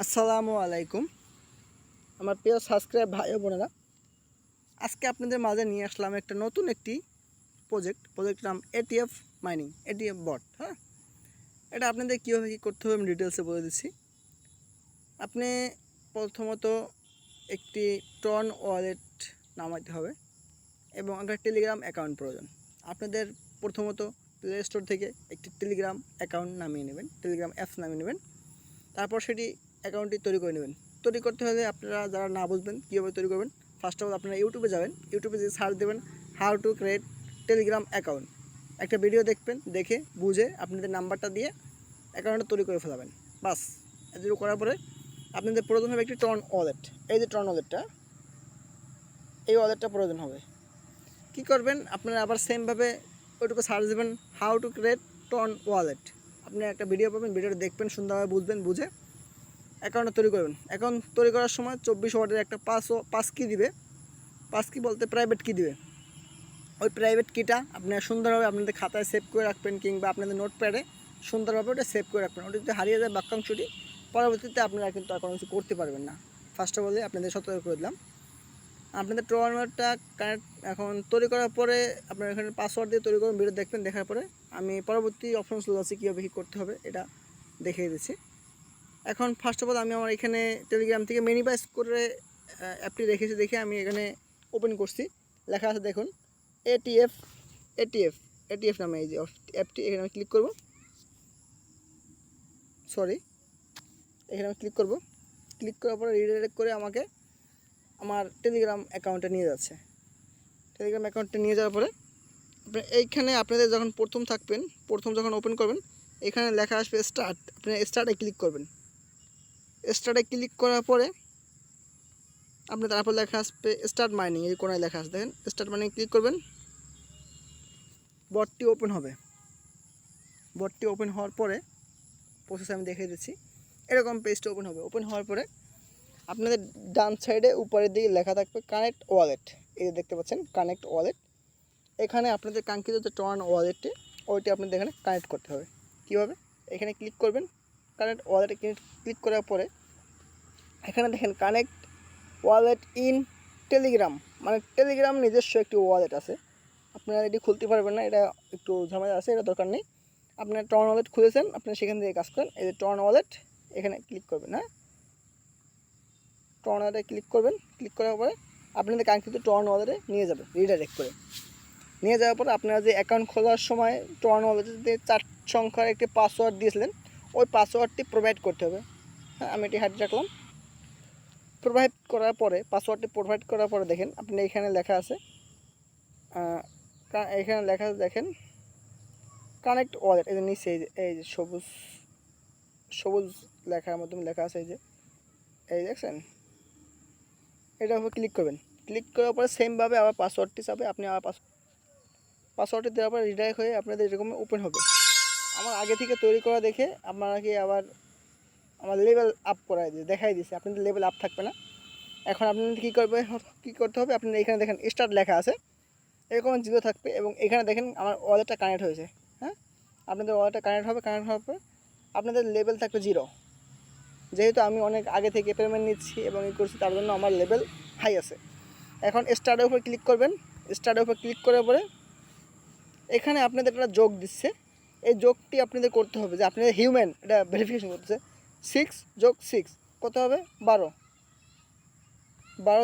আসসালামু আলাইকুম আমার প্রিয় সাবস্ক্রাইব ভাই ও বোনেরা। আজকে আপনাদের মাঝে নিয়ে আসলাম একটা নতুন একটি প্রজেক্টের নাম এটিএফ মাইনিং, এটিএফ বট। হ্যাঁ, এটা আপনাদের কীভাবে কী করতে হবে আমি ডিটেলসে বলে দিচ্ছি। আপনি প্রথমত একটি টন ওয়ালেট নামাতে হবে এবং একটা টেলিগ্রাম অ্যাকাউন্ট প্রয়োজন। আপনাদের প্রথমত প্লে স্টোর থেকে একটি টেলিগ্রাম অ্যাকাউন্ট নামিয়ে নেবেন, টেলিগ্রাম অ্যাপস নামিয়ে নেবেন। তারপর সেটি অ্যাকাউন্টটি তৈরি করে নেবেন। তৈরি করতে হলে আপনারা যারা না বুঝবেন কীভাবে তৈরি করবেন, ফার্স্ট অফ অল আপনারা ইউটিউবে যাবেন, ইউটিউবে যে সার্চ দেবেন how to create Telegram account, একটা ভিডিও দেখবেন, দেখে বুঝে আপনাদের নাম্বারটা দিয়ে অ্যাকাউন্টটা তৈরি করে ফেলাবেন। বাস, এগুলো করার পরে আপনাদের প্রয়োজন হবে একটি টর্ন ওয়ালেট। এই যে টর্ন ওয়ালেটটা, এই ওয়ালেটটা প্রয়োজন হবে। কী করবেন, আপনারা আবার সেমভাবে ওইটুকু সার্চ দেবেন how to create Tron wallet. আপনি একটা ভিডিও পাবেন, ভিডিওটা দেখবেন, সুন্দরভাবে বুঝবেন, বুঝে অ্যাকাউন্টটা তৈরি করবেন। অ্যাকাউন্ট তৈরি করার সময় 24 ওয়ার্ডের একটা পাস কি দিবে, পাস কি বলতে প্রাইভেট কি দিবে। ওই প্রাইভেট কিটা আপনারা সুন্দরভাবে আপনাদের খাতায় সেভ করে রাখবেন, কিংবা আপনাদের নোটপ্যাডে সুন্দরভাবে ওটা সেভ করে রাখবেন। ওটা যদি হারিয়ে যায় বাক্যাংশটি, পরবর্তীতে আপনারা কিন্তু আর কোনো কিছু করতে পারবেন না। ফার্স্ট অফ অল আপনাদের সতর্ক করে দিলাম। আপনাদের ট্রোয়ালটা কানেক্ট এখন তৈরি করার পরে আপনারা এখানে পাসওয়ার্ড দিয়ে তৈরি করুন। ভিডিও দেখবেন, দেখার পরে আমি পরবর্তী অপশনসগুলো আছে কীভাবে কী করতে হবে এটা দেখিয়ে দিচ্ছি। এখন ফার্স্ট অফ অল আমি আমার এখানে টেলিগ্রাম থেকে মিনিমাইজ করে অ্যাপটি রেখেছি, দেখে আমি এখানে ওপেন করছি। লেখা আছে দেখুন এটিএফ এটিএফ এটিএফ নামে এই যে অ্যাপটি, এখানে আমি ক্লিক করব। এখানে আমি ক্লিক করব। ক্লিক করার পরে রিডাইরেক্ট করে আমাকে আমার টেলিগ্রাম অ্যাকাউন্টে নিয়ে যাচ্ছে। টেলিগ্রাম অ্যাকাউন্টে নিয়ে যাওয়ার পরে এইখানে আপনাদের যখন প্রথম যখন ওপেন করবেন, এখানে লেখা আসবে স্টার্ট। আপনি স্টার্টে ক্লিক করবেন। স্টার্টে ক্লিক করার পরে আপনি তারপর লেখা আসবে স্টার্ট মাইনিং, এই কোনায় লেখা আসবে দেখেন স্টার্ট মাইনিং ক্লিক করবেন। বটটি ওপেন হবে। বটটি ওপেন হওয়ার পরে প্রসেস আমি দেখিয়ে দিচ্ছি। এরকম পেজটা ওপেন হবে। ওপেন হওয়ার পরে আপনাদের ডান সাইডে উপরের দিকে লেখা থাকবে কানেক্ট ওয়ালেট। এই যে দেখতে পাচ্ছেন কানেক্ট ওয়ালেট। এখানে আপনাদের কাঙ্ক্ষিত যে টর্ন ওয়ালেটটি, ওইটি আপনাদের এখানে কানেক্ট করতে হবে। কীভাবে, এখানে ক্লিক করবেন। কানেক্ট ওয়ালেটে ক্লিক করার পরে এখানে দেখেন কানেক্ট ওয়ালেট ইন টেলিগ্রাম, মানে টেলিগ্রাম নিজস্ব একটি ওয়ালেট আছে। আপনারা এটি খুলতে পারবেন না, এটা একটু ঝামেলা আছে, এটা দরকার নেই। আপনার টর্ন ওয়ালেট খুলেছেন, আপনারা সেখান থেকে কাজ করেন। এই যে টর্ন ওয়ালেট, এখানে ক্লিক করবেন। হ্যাঁ, টর্ন ওয়ালেটে ক্লিক করবেন। ক্লিক করার পরে আপনাদের কাঙ্ক্ষিত টর্ন ওয়ালেটে নিয়ে যাবে, রিডাইরেক্ট করে নিয়ে যাওয়ার পরে আপনারা যে অ্যাকাউন্ট খোলার সময় টর্ন ওয়ালেটে যে 4 সংখ্যার একটি পাসওয়ার্ড দিয়েছিলেন, ওই পাসওয়ার্ডটি প্রোভাইড করতে হবে। হ্যাঁ, আমি এটি হাইড রাখলাম। প্রোভাইড করার পরে পাসওয়ার্ডটি প্রোভাইড করার পরে দেখেন আপনি এখানে লেখা আছে, এখানে লেখা আছে দেখেন কানেক্ট ওয়ালেট। এই যে নিচে এই যে সবুজ লেখার মাধ্যমে লেখা আছে, এই দেখছেন, এটার উপর ক্লিক করবেন। ক্লিক করার পরে সেমভাবে আবার পাসওয়ার্ডটি চাবে। আপনি আবার পাসওয়ার্ডটি দেওয়ার পরে রিডাইরেক্ট হয়ে আপনাদের এরকম ওপেন হবে। আমার আগে থেকে তৈরি করা দেখে আপনারা কি আবার আমার লেভেল আপ করাই দিয়ে দেখাই দিয়েছে, আপনাদের লেভেল আপ থাকবে না। এখন আপনাদের কী করতে হবে, আপনাদের এখানে দেখেন স্টার্ট লেখা আছে, এরকম 0 থাকবে এবং এখানে দেখেন আমার ওয়ালেটটা কানেক্ট হয়েছে। হ্যাঁ, আপনাদের ওয়ালেটটা কানেক্ট হবে। কানেক্ট হওয়ার পর আপনাদের লেভেল থাকবে 0। যেহেতু আমি অনেক আগে থেকে পেমেন্ট নিচ্ছি এবং করছি, তার জন্য আমার লেভেল হাই আছে। এখন স্টার্টের উপর ক্লিক করবেন। স্টার্টের উপর ক্লিক করার পরে এখানে আপনাদের একটা যোগ দিচ্ছে। এই যোগটি আপনাদের করতে হবে, যে আপনাদের হিউম্যান এটা ভেরিফিকেশন করতেছে। 6 যোগ 6 কত হবে, 12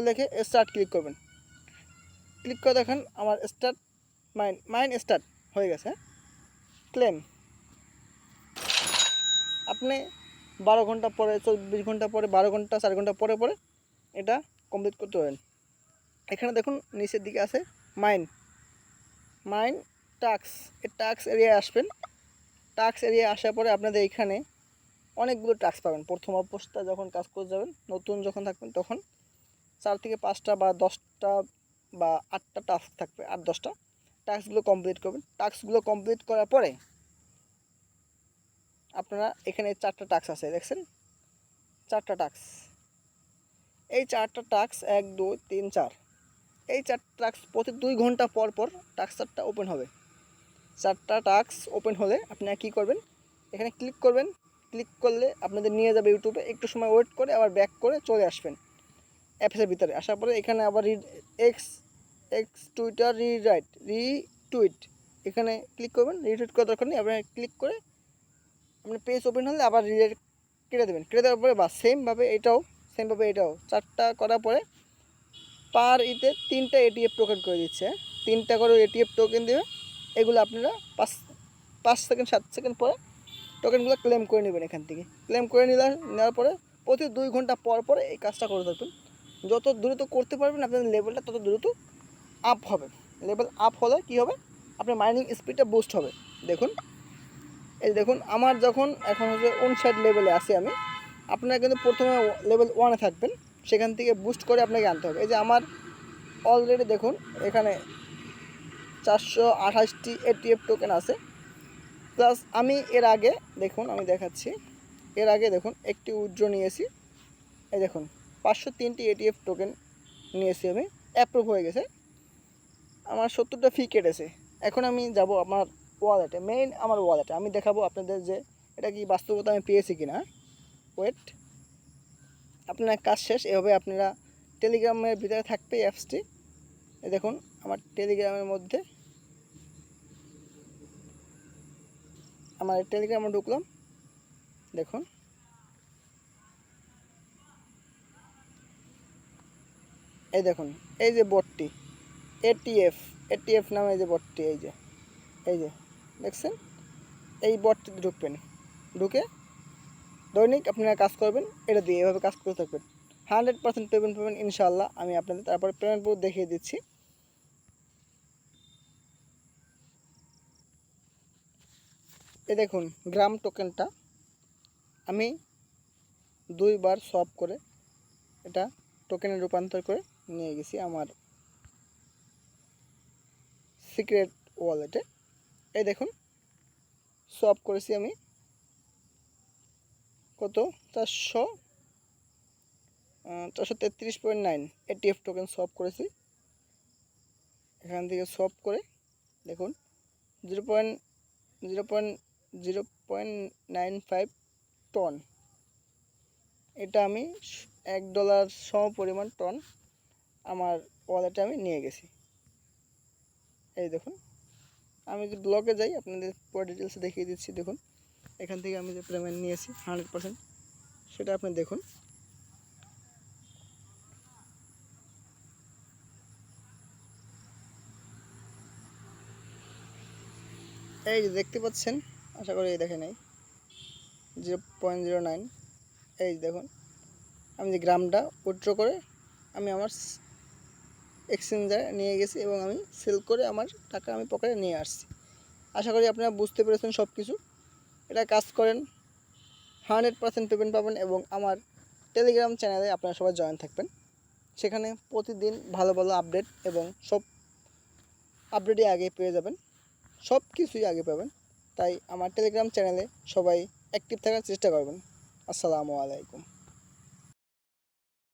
লিখে স্টার্ট ক্লিক করবেন। ক্লিক করে দেখেন আমার স্টার্ট মাইন স্টার্ট হয়ে গেছে। ক্লেম আপনি 12 ঘন্টা পরে, 24 ঘন্টা পরে, 12 ঘন্টা, 4 ঘন্টা পরে পরে এটা কমপ্লিট করতে পারেন। এখানে দেখুন নিচের দিকে আছে মাইন টাস্ক। এই টাস্ক এরিয়ায় আসবেন। টাস্ক এরিয়ায় আসার পরে আপনাদের এখানে অনেকগুলো টাস্ক পাবেন। প্রথম অবস্থা যখন কাজ করে যাবেন, নতুন যখন থাকবেন, তখন 4 থেকে 5টা বা 10টা বা 8টা টাস্ক থাকবে, 8-10টা। টাস্কগুলো কমপ্লিট করবেন। টাস্কগুলো কমপ্লিট করার পরে আপনারা এখানে 4টা টাস্ক আছে দেখছেন, 4টা টাস্ক। এই 4টা টাস্ক 1 2 3 4, এই 4টা টাস্ক প্রতি 2 ঘন্টা পর পর টাস্ক 4টা ওপেন হবে। 4টা টাস্ক ওপেন হলে আপনারা কী করবেন, এখানে ক্লিক করবেন। ক্লিক করলে আপনাদের নিয়ে যাবে ইউটিউবে। একটু সময় ওয়েট করে আবার ব্যাক করে চলে আসবেন অ্যাপসের ভিতরে। আসার পরে এখানে আবার এক্স এক্স টুইটার রিটুইট এখানে ক্লিক করবেন। রিটুইট করার দরকার নেই, আপনার ক্লিক করে আপনার পেজ ওপেন হলে আবার কেটে দেবেন। কেটে দেওয়ার পরে বা সেমভাবে এটাও 4টা করার পরে পার 3টা এটিএফ টোকেন করে দিচ্ছে। 3টা করে এটিএফ টোকেন দেবে। এগুলো আপনারা 5 সেকেন্ড 7 সেকেন্ড পরে টোকেনগুলো ক্লেম করে নেবেন। এখান থেকে ক্লেম করে নেওয়ার পরে প্রতি 2 ঘন্টা পর পর এই কাজটা করে থাকবেন। যত দ্রুত করতে পারবেন আপনাদের লেভেলটা তত দ্রুত আপ হবে। লেভেল আপ হলে কী হবে, আপনার মাইনিং স্পিডটা বুস্ট হবে। দেখুন, এই দেখুন আমার যখন এখন হচ্ছে 59 লেভেলে আসি আমি, আপনারা কিন্তু প্রথমে লেভেল 1-এ থাকবেন, সেখান থেকে বুস্ট করে আপনাকে আনতে হবে। এই যে আমার অলরেডি দেখুন এখানে 428টি এটিএফ টোকেন আছে। প্লাস আমি এর আগে দেখুন, আমি দেখাচ্ছি, এর আগে দেখুন একটি উইথড্র নিয়েছি। এই দেখুন 503টি এটিএফ টোকেন নিয়েছি আমি, অ্যাপ্রুভ হয়ে গেছে। আমার 70টা ফি কেটেছে। এখন আমি যাব আমার ওয়ালেটে, মেইন আমার ওয়ালেটে। আমি দেখাবো আপনাদের যে এটা কি বাস্তবতা আমি পেয়েছি কি না। ওয়েট, আপনার কাজ শেষ। এভাবে আপনারা টেলিগ্রামের ভিতরে থাকবে অ্যাপসটি। এই দেখুন আমার টেলিগ্রামের মধ্যে, আমার টেলিগ্রামে ঢুকলাম। দেখুন এই দেখুন এই যে বটটি এটিএফ নামে এই যে বটটি, এই যে দেখছেন, এই বটটিতে ঢুকবেন। ঢুকে দৈনিক আপনারা কাজ করবেন, এটা দিয়ে এভাবে কাজ করতে থাকবেন। 100% পেমেন্ট পাবেন ইনশাআল্লাহ। আমি আপনাদের তারপরে পেমেন্ট প্রুফ দেখিয়ে দিচ্ছি। এই দেখুন গ্রাম টোকেনটা আমি 2বার সলভ করে এটা টোকেনে রূপান্তর করে নিয়ে গেছি আমার সিক্রেট ওয়ালেটে। এই দেখুন সলভ করেছি আমি কত 433.9 এটিএফ টোকেন সলভ করেছি। এখান থেকে সলভ করে দেখুন 0.95 টন, এটা আমি $1 সম পরিমাণ টন আমার ওয়ালেটে আমি নিয়ে গেছি। এই দেখুন, আমি যদি ব্লগে যাই আপনাদের পুরো ডিটেলস দেখিয়ে দিচ্ছি। দেখুন এখান থেকে আমি যে পেমেন্ট নিয়েছি 100%, সেটা আপনি দেখুন। এই যে দেখতে পাচ্ছেন, আশা করি এই দেখেন, এই 0.09। এই দেখুন আমি যে গ্রামটা উইথড্র করে আমি আমার এক্সচেঞ্জে নিয়ে গেছি এবং আমি সেল করে আমার টাকা আমি পকেটে নিয়ে আসছি। আশা করি আপনারা বুঝতে পেরেছেন সব কিছু। এটা কাজ করেন, 100% পেমেন্ট পাবেন এবং আমার টেলিগ্রাম চ্যানেলে আপনারা সবাই জয়েন থাকবেন। সেখানে প্রতিদিন ভালো ভালো আপডেট এবং সব আপডেটই আগে পেয়ে যাবেন, সব কিছুই আগে পাবেন। তাই আমার টেলিগ্রাম চ্যানেলে সবাই অ্যাক্টিভ থাকার চেষ্টা করবেন। আসসালামু আলাইকুম।